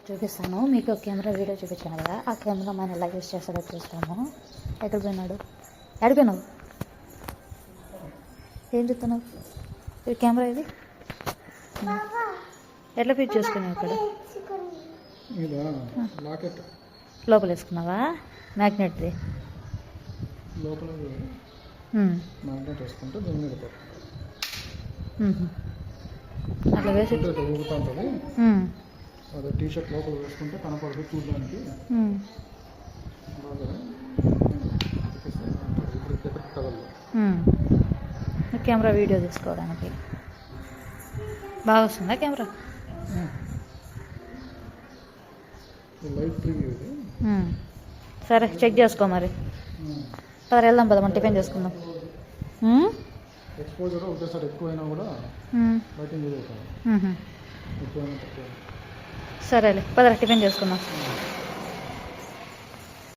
చూపిస్తాను మీకు. Camera video చూపించాను కదా, ఆ కెమెరా మనం ఎలా యూస్ చేస్తాడో చూస్తాము. ఎక్కడ పోయినాడు? ఎడిపోయినావు? ఏం చెప్తున్నావు? ఈ కెమెరా ఇది ఎట్లా ఫిట్ చేసుకున్నావు? ఇక్కడ లోపల వేసుకున్నావా? మ్యాగ్నెట్ది లోపల మ్యాగ్నెట్ వేసుకుంటే దీని మీద అట్లా వేసి ఊగుతుంటుంది. అదే టీ షర్ట్ లోపల వేసుకుంటే కనపడదు చూడడానికి. కెమెరా వీడియో తీసుకోవడానికి బాగా వస్తుందా కెమెరా? లైట్ రివ్యూ ఇది. సరే చెక్ చేసుకో మరి. సరే వెళ్దాం పద, మనం టిఫిన్ చేసుకుందాం. ఎక్స్పోజర్ ఒకటేసారి ఎక్కువైనా కూడా లైటింగ్ ఎక్కువైనా తక్కువ. సరేలే పదరా టిఫిన్ చేసుకుందాం.